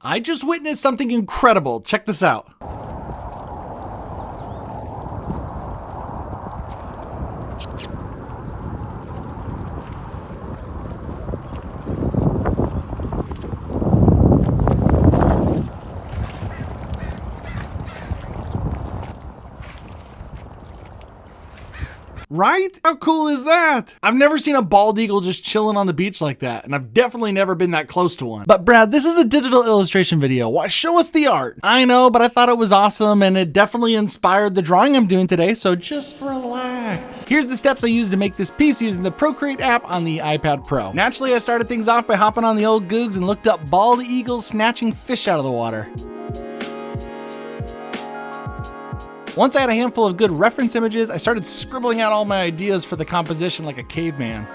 I just witnessed something incredible. Check this out. Right? How cool is that? I've never seen a bald eagle just chilling on the beach like that, and I've definitely never been that close to one. But Brad, this is a digital illustration video. Why show us the art? I know, but I thought it was awesome, and it definitely inspired the drawing I'm doing today, so just relax. Here's the steps I used to make this piece using the Procreate app on the iPad Pro. Naturally, I started things off by hopping on the old Googs and looked up bald eagles snatching fish out of the water. Once I had a handful of good reference images, I started scribbling out all my ideas for the composition like a caveman.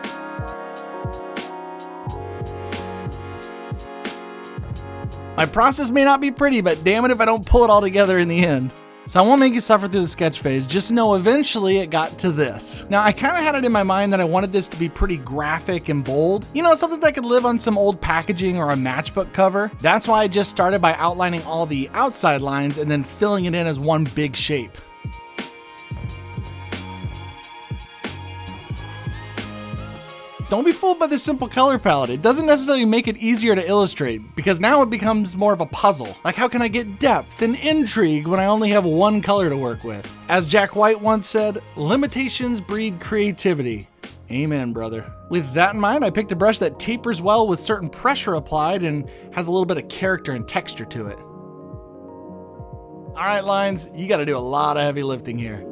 My process may not be pretty, but damn it if I don't pull it all together in the end. So I won't make you suffer through the sketch phase, just know eventually it got to this. Now I kind of had it in my mind that I wanted this to be pretty graphic and bold. You know, something that could live on some old packaging or a matchbook cover. That's why I just started by outlining all the outside lines and then filling it in as one big shape. Don't be fooled by this simple color palette. It doesn't necessarily make it easier to illustrate, because now it becomes more of a puzzle. Like, how can I get depth and intrigue when I only have one color to work with? As Jack White once said, limitations breed creativity. Amen, brother. With that in mind, I picked a brush that tapers well with certain pressure applied and has a little bit of character and texture to it. All right, lines, you gotta do a lot of heavy lifting here.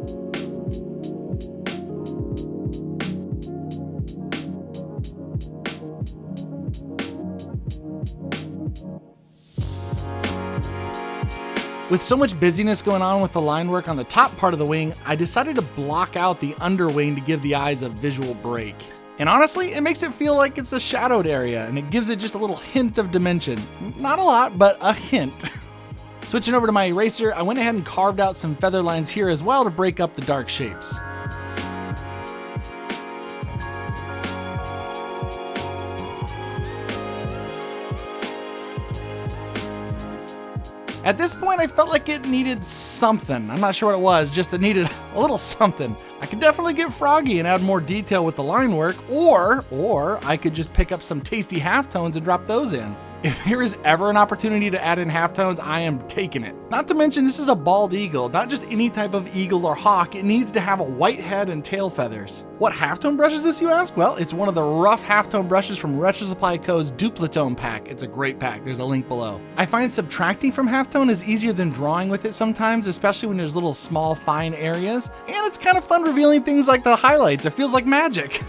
With so much busyness going on with the line work on the top part of the wing, I decided to block out the underwing to give the eyes a visual break. And honestly, it makes it feel like it's a shadowed area, and it gives it just a little hint of dimension. Not a lot, but a hint. Switching over to my eraser, I went ahead and carved out some feather lines here as well to break up the dark shapes. At this point, I felt like it needed something. I'm not sure what it was, just it needed a little something. I could definitely get froggy and add more detail with the line work, or I could just pick up some tasty halftones and drop those in. If there is ever an opportunity to add in halftones, I am taking it. Not to mention, this is a bald eagle, not just any type of eagle or hawk. It needs to have a white head and tail feathers. What halftone brush is this, you ask? Well, it's one of the rough halftone brushes from Retro Supply Co.'s Duplatone pack. It's a great pack. There's a link below. I find subtracting from halftone is easier than drawing with it sometimes, especially when there's little small fine areas. And it's kind of fun revealing things like the highlights. It feels like magic.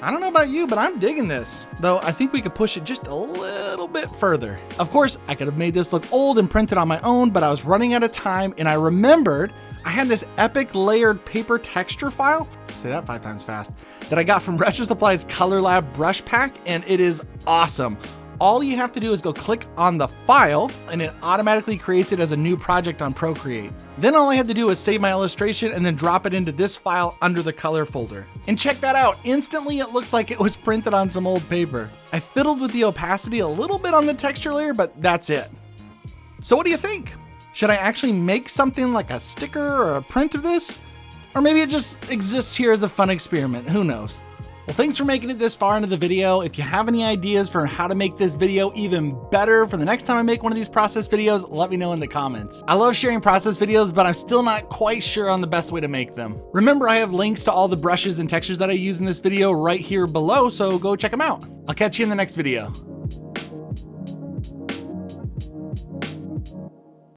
I don't know about you, but I'm digging this. Though I think we could push it just a little bit further. Of course, I could have made this look old and printed on my own, but I was running out of time and I remembered I had this epic layered paper texture file, say that 5 times fast, that I got from Retro Supply's Color Lab brush pack, and it is awesome. All you have to do is go click on the file and it automatically creates it as a new project on Procreate. Then all I had to do was save my illustration and then drop it into this file under the color folder. And check that out, instantly it looks like it was printed on some old paper. I fiddled with the opacity a little bit on the texture layer, but that's it. So what do you think? Should I actually make something like a sticker or a print of this? Or maybe it just exists here as a fun experiment, who knows? Well, thanks for making it this far into the video. If you have any ideas for how to make this video even better for the next time I make one of these process videos, let me know in the comments. I love sharing process videos, but I'm still not quite sure on the best way to make them. Remember, I have links to all the brushes and textures that I use in this video right here below, so go check them out. I'll catch you in the next video.